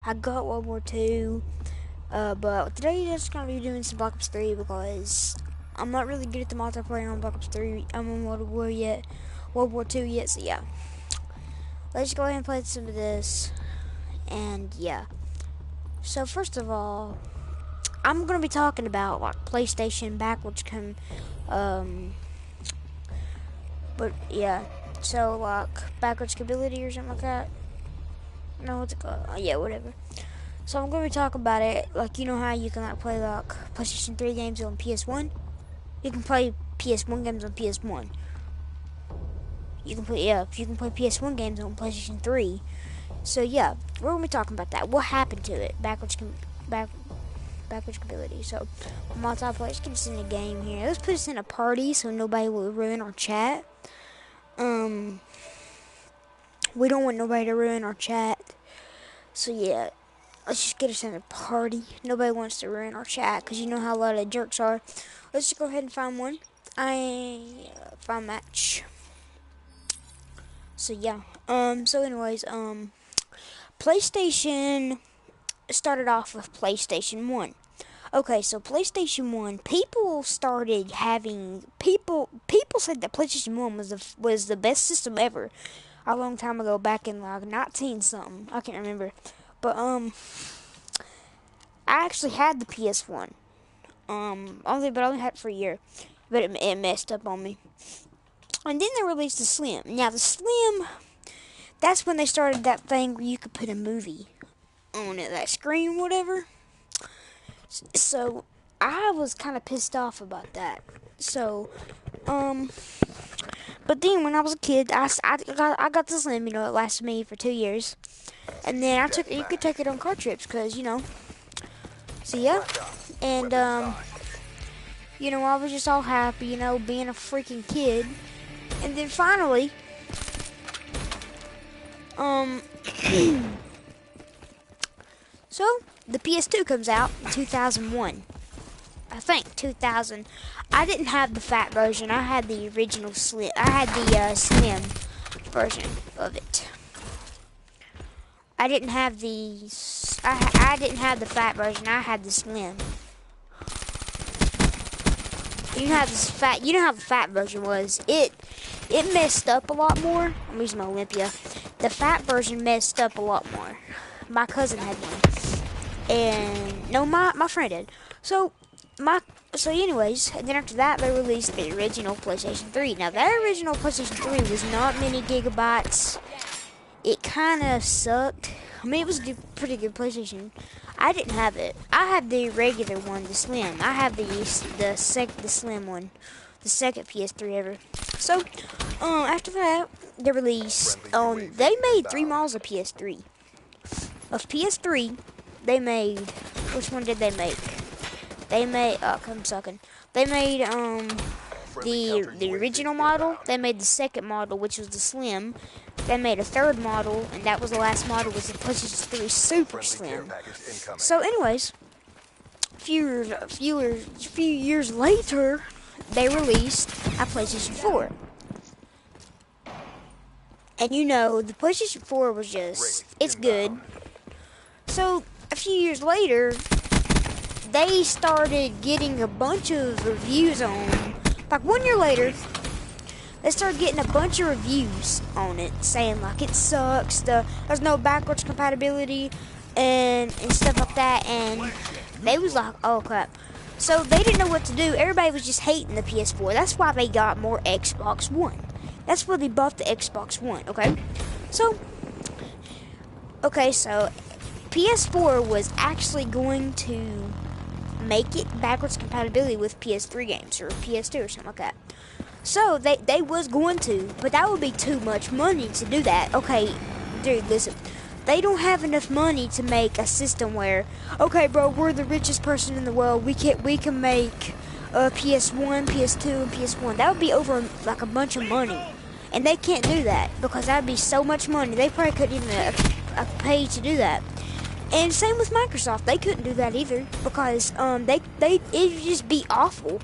I got World War II, but today I'm just gonna be doing some Black Ops 3 because I'm not really good at the multiplayer on Black Ops 3. I'm on World War II yet, so yeah. Let's go ahead and play some of this, and yeah. So first of all, I'm gonna be talking about like PlayStation backwards um, but yeah. So like backwards capability or something like that. No, what's it called? Yeah, whatever. So I'm going to be talking about it, like, you know how you can like play like PlayStation 3 games on PS1? You can play PS1 games on PS1. You can play PS1 games on PlayStation 3. So yeah, we're going to be talking about that. What happened to it? Backwards ability. So multiplayer, let's get us in a game here. Let's put us in a party so nobody will ruin our chat. We don't want nobody to ruin our chat. So yeah, let's just get us in a party. Nobody wants to ruin our chat because you know how a lot of jerks are. Let's just go ahead and find one. Find match. So yeah. So anyways, PlayStation started off with PlayStation 1. Okay, so PlayStation 1, people said that PlayStation 1 was the best system ever a long time ago, back in like 19 something. I can't remember. But I actually had the PS1. I only had it for a year. But it messed up on me. And then they released the Slim. Now the Slim, that's when they started that thing where you could put a movie on it, that screen, whatever. So I was kind of pissed off about that. So, but then when I was a kid, I got the Slim. You know, it lasted me for 2 years, and then you could take it on car trips, cause you know. So yeah, and you know, I was just all happy, you know, being a freaking kid, and then finally, so the PS2 comes out in 2001. I think 2000. I didn't have the fat version. I had the original slim. I had the slim version of it. I didn't have the. I didn't have the fat version. I had the slim. You know how this fat. You know how the fat version was. It messed up a lot more. I'm using my Olympia. The fat version messed up a lot more. My cousin had one, and no, my friend did. So anyways, and then after that they released the original PlayStation 3. Now that original PlayStation 3 was not many gigabytes. It kind of sucked. I mean, it was a pretty good PlayStation. I didn't have it. I had the regular one, the Slim. I have the Slim one, the second PS3 ever. So, after that, they released. They made 3 models of PS3. Of PS3, they made. Which one did they make? They made. Oh, I'm sucking. They made the original model. They made the second model, which was the Slim. They made a third model, and that was the last model, was the PlayStation 3 Super Slim. So, anyways, a few years later, they released a PlayStation 4. And you know, the PlayStation 4 was just, it's good. So, a few years later, they started getting a bunch of reviews on, like 1 year later, they started getting a bunch of reviews on it, saying like it sucks, there's no backwards compatibility, and stuff like that, and they was like, oh crap. So they didn't know what to do. Everybody was just hating the PS4. That's why they got more Xbox One. That's why they bought the Xbox One, okay? So PS4 was actually going to make it backwards compatibility with PS3 games, or PS2 or something like that. So they was going to, but that would be too much money to do that. Okay, dude, listen. They don't have enough money to make a system where, okay, bro, we're the richest person in the world. We can make PS1, PS2, and PS1. That would be over like a bunch of money, and they can't do that because that'd be so much money. They probably couldn't even pay to do that. And same with Microsoft, they couldn't do that either because it would just be awful.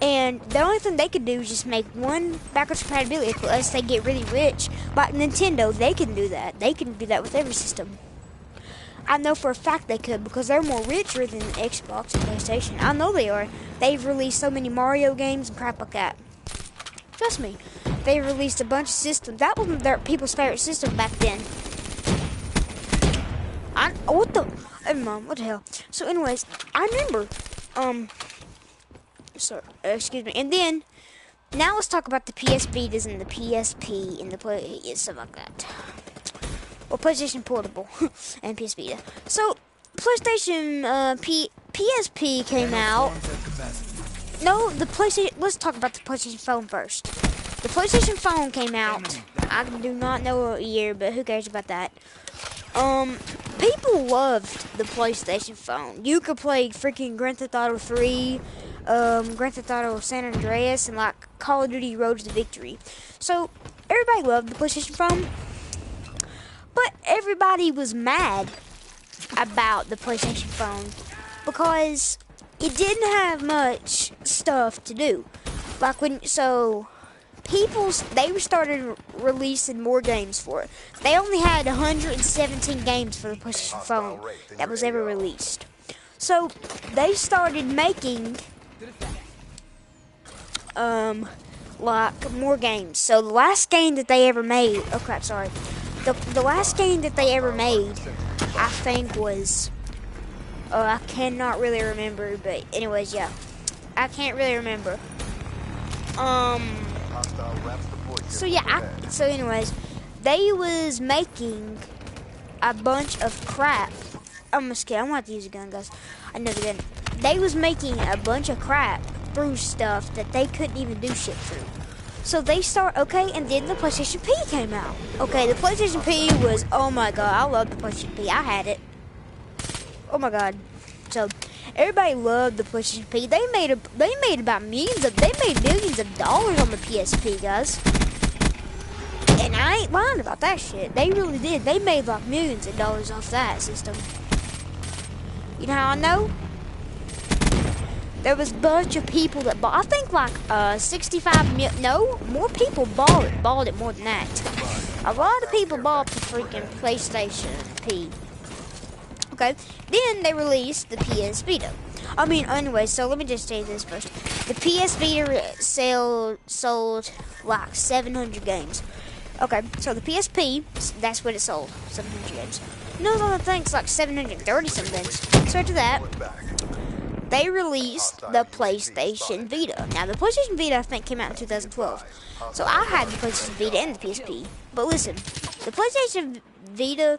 And the only thing they could do is just make one backwards compatibility unless they get really rich. But Nintendo, they can do that. They can do that with every system. I know for a fact they could because they're more richer than Xbox and PlayStation. I know they are. They've released so many Mario games and crap like that. Trust me. They released a bunch of systems. That was their people's favorite system back then. What the hell? So anyways, I remember, sorry, excuse me. And then, now let's talk about the PS Vitas and the PSP and the stuff like that. Or PlayStation Portable and PS Vita. So, PlayStation, PSP came out. No, the PlayStation, let's talk about the PlayStation phone first. The PlayStation phone came out. I do not know what year, but who cares about that? People loved the PlayStation phone. You could play freaking Grand Theft Auto 3, Grand Theft Auto San Andreas, and like Call of Duty Road to Victory. So, everybody loved the PlayStation phone. But everybody was mad about the PlayStation phone because it didn't have much stuff to do. Like they started releasing more games for it. They only had 117 games for the PlayStation phone that was ever released. So they started making like more games. So the last game that they ever made, oh crap, sorry. The last game that they ever made, I think was, I cannot really remember, but anyways, yeah. I can't really remember. So anyways, they was making a bunch of crap. I'm just kidding, I'm gonna have to use a gun, guys. I know the gun. They was making a bunch of crap through stuff that they couldn't even do shit through. So they and then the PlayStation P came out. Okay, the PlayStation P was, oh my god, I love the PlayStation P. I had it. Oh my god. So everybody loved the PlayStation P. They made millions of dollars on the PSP, guys. And I ain't lying about that shit. They really did. They made like millions of dollars off that system. You know how I know? There was a bunch of people that bought, I think like 65 million, no, more people bought it more than that. A lot of people bought the freaking PlayStation P. Okay, then they released the PS Vita. Anyway, so let me just say this first. The PS Vita sold like 700 games. Okay, so the PSP, that's what it sold, 700 games. No other things like 730 some games. So after that, they released the PlayStation Vita. Now, the PlayStation Vita, I think, came out in 2012. So I had the PlayStation Vita and the PSP. But listen, the PlayStation Vita,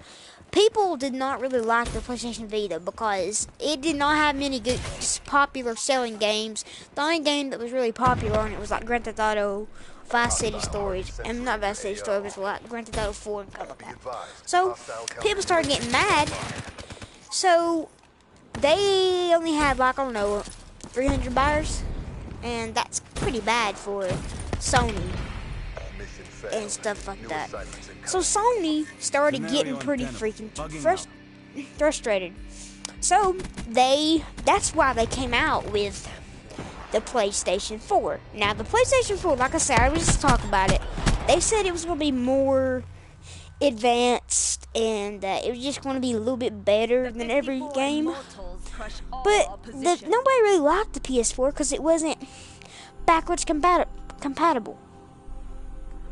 people did not really like the PlayStation Vita because it did not have many good, popular selling games. The only game that was really popular on it was like Grand Theft Auto, Vice City Stories, and not Vice City Stories, but like Grand Theft Auto 4 and stuff like that. So, people started getting mad. So, they only had like, I don't know, 300 buyers, and that's pretty bad for Sony and stuff like that. So Sony started getting pretty freaking frustrated. So that's why they came out with the PlayStation 4. Now the PlayStation 4, like I said, I was just talking about it. They said it was going to be more advanced and it was just going to be a little bit better than every game. But nobody really liked the PS4 because it wasn't backwards compatible.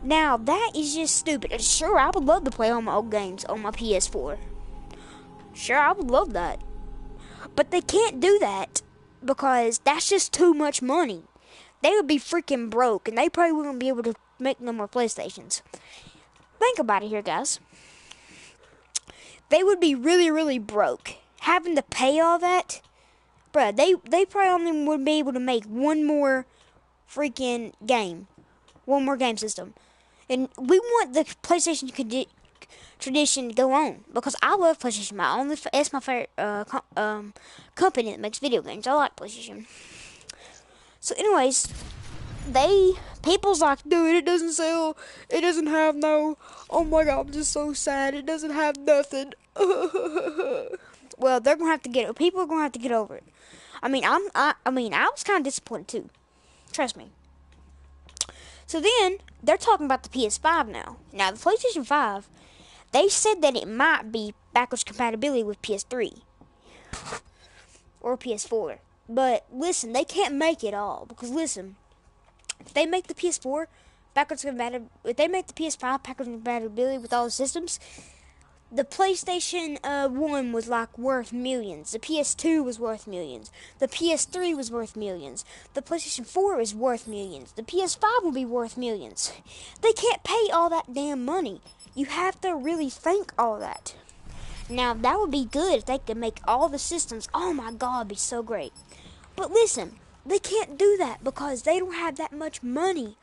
Now, that is just stupid. Sure, I would love to play all my old games on my PS4. Sure, I would love that. But they can't do that because that's just too much money. They would be freaking broke, and they probably wouldn't be able to make no more PlayStations. Think about it here, guys. They would be really, really broke. Having to pay all that, bruh, they probably only would be able to make one more freaking game. One more game system. And we want the PlayStation tradition to go on. Because I love PlayStation. It's my favorite company that makes video games. I like PlayStation. So anyways, people's like, dude, it doesn't sell. It doesn't have no, oh my god, I'm just so sad. It doesn't have nothing. Well, they're going to have to people are going to have to get over it. I was kind of disappointed too. Trust me. So then, they're talking about the PS5 now. Now, the PlayStation 5, they said that it might be backwards compatibility with PS3 or PS4. But listen, they can't make it all, because listen, if they make the PS4 backwards compatible, if they make the PS5 backwards compatibility with all the systems, the PlayStation 1 was like worth millions. The PS2 was worth millions. The PS3 was worth millions. The PlayStation 4 is worth millions. The PS5 will be worth millions. They can't pay all that damn money. You have to really think all that. Now, that would be good if they could make all the systems. Oh my God, it'd be so great. But listen, they can't do that because they don't have that much money.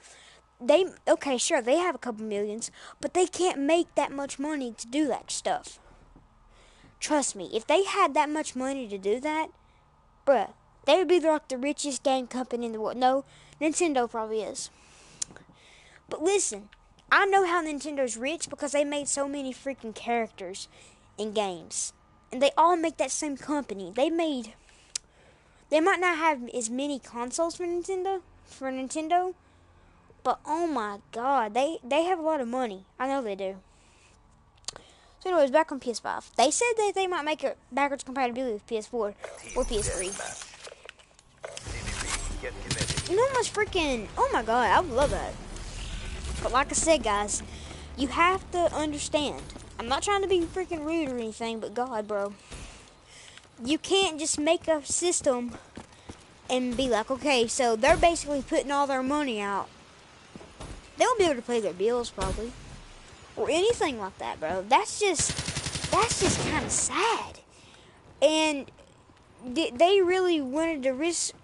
Okay, sure, they have a couple millions, but they can't make that much money to do that stuff. Trust me, if they had that much money to do that, bruh, they would be like the richest game company in the world. No, Nintendo probably is. But listen, I know how Nintendo's rich because they made so many freaking characters in games. And they all make that same company. They might not have as many consoles for Nintendo, but oh my God, they have a lot of money. I know they do. So anyways, back on PS5. They said that they might make it backwards compatibility with PS4 or PS3. You know how much freaking... Oh my God, I would love that. But like I said, guys, you have to understand. I'm not trying to be freaking rude or anything, but God, bro. You can't just make a system and be like, okay, so they're basically putting all their money out. They won't be able to pay their bills, probably. Or anything like that, bro. That's just kind of sad. And they really wanted to risk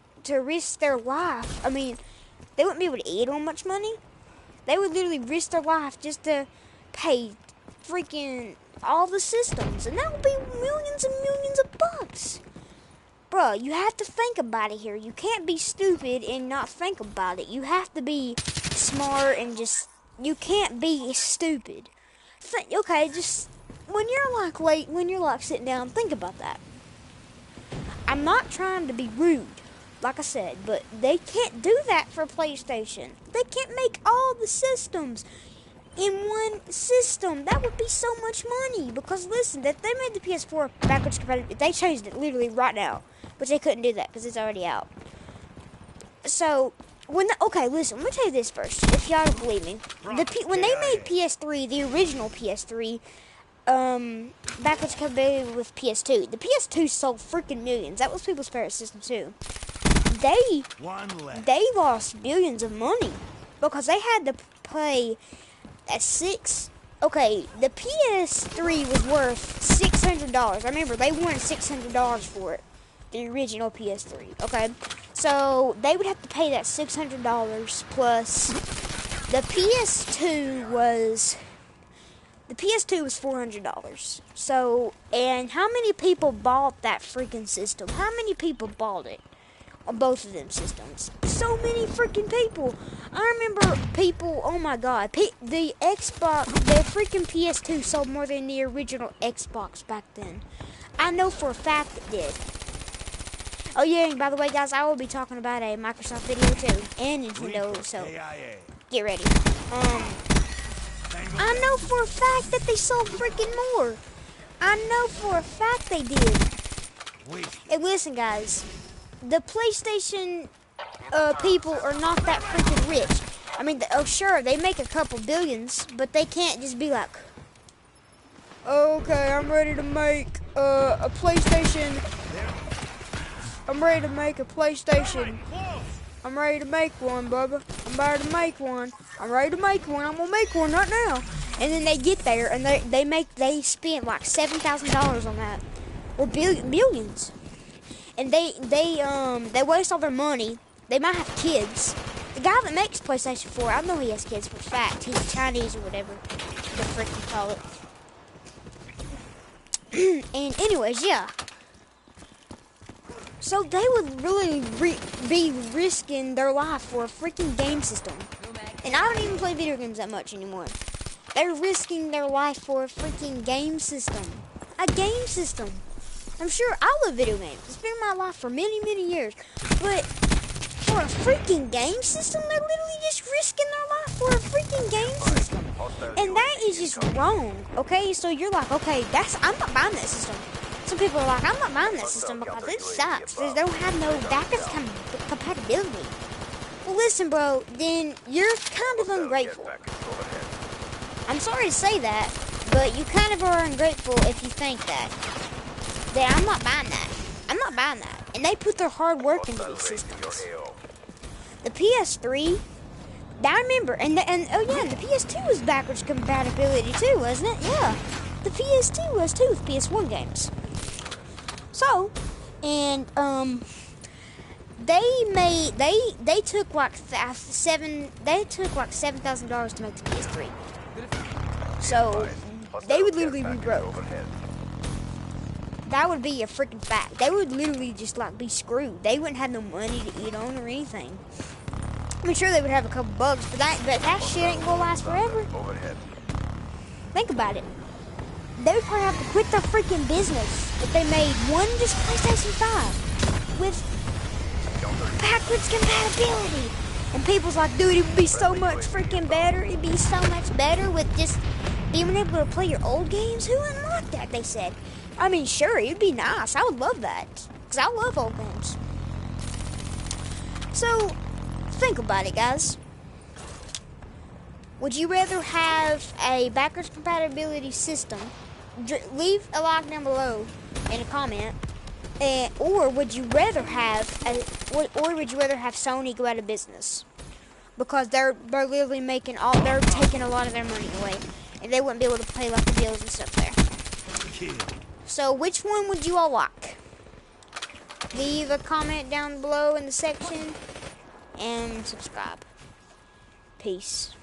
their life. I mean, they wouldn't be able to eat on much money. They would literally risk their life just to pay freaking all the systems. And that would be millions and millions of bucks. Bro, you have to think about it here. You can't be stupid and not think about it. You have to be smart and just... You can't be stupid. Okay, just... When you're like sitting down, think about that. I'm not trying to be rude, like I said, but they can't do that for PlayStation. They can't make all the systems in one system. That would be so much money. Because listen, if they made the PS4 backwards compatible, they changed it literally right now. But they couldn't do that because it's already out. So, okay, listen, let me tell you this first. If y'all don't believe me. When they made PS3, the original PS3, backwards compatible with PS2, the PS2 sold freaking millions. That was people's favorite system too. They lost billions of money because they had to pay at Okay, the PS3 was worth $600. I remember they wanted $600 for it. The original PS3. Okay, so they would have to pay that $600 plus the PS2 was $400. So, and how many people bought that freaking system? How many people bought it on both of them systems? So many freaking people. I remember people. Oh my God, the freaking PS2 sold more than the original Xbox back then. I know for a fact it did. Oh yeah, and by the way, guys, I will be talking about a Microsoft video too, and Nintendo, so get ready. I know for a fact that they sold freaking more. I know for a fact they did. And listen, guys, the PlayStation people are not that freaking rich. I mean, sure, they make a couple billions, but they can't just be like, okay, I'm ready to make a PlayStation. I'm ready to make a PlayStation. I'm ready to make one, Bubba. I'm ready to make one. I'm ready to make one. I'm gonna make one right now. And then they get there and they spend like $7,000 on that, or millions. And they waste all their money. They might have kids. The guy that makes PlayStation 4, I know he has kids for a fact. He's Chinese or whatever the frick you call it. And anyways, yeah. So they would really be risking their life for a freaking game system. And I don't even play video games that much anymore. They're risking their life for a freaking game system. A game system. I'm sure I love video games. It's been my life for many, many years. But for a freaking game system, they're literally just risking their life for a freaking game system. And that is just wrong, okay? So you're like, okay, I'm not buying that system. Some people are like, I'm not buying that system because it sucks. They don't have no backwards compatibility. Well, listen, bro, then you're kind of ungrateful. I'm sorry to say that, but you kind of are ungrateful if you think that. That I'm not buying that. I'm not buying that. And they put their hard work into these systems. The PS3, I remember, and oh yeah, the PS2 was backwards compatibility too, wasn't it? Yeah, the PS2 was too with PS1 games. So, and they took like $7,000 to make the PS3. So they would literally be broke. That would be a freaking fact. They would literally just like be screwed. They wouldn't have no money to eat on or anything. I'm sure they would have a couple bugs, but that shit ain't gonna last forever. Think about it. They would probably have to quit their freaking business if they made one just PlayStation 5 with backwards compatibility. And people's like, dude, it would be so much freaking better. It'd be so much better with just being able to play your old games. Who wouldn't want that, they said. I mean, sure, it'd be nice. I would love that. Because I love old games. So, think about it, guys. Would you rather have a backwards compatibility system? Leave a like down below in a comment. Or would you rather have Sony go out of business? Because they're literally they're taking a lot of their money away. And they wouldn't be able to pay like the bills and stuff there. So which one would you all like? Leave a comment down below in the section and subscribe. Peace.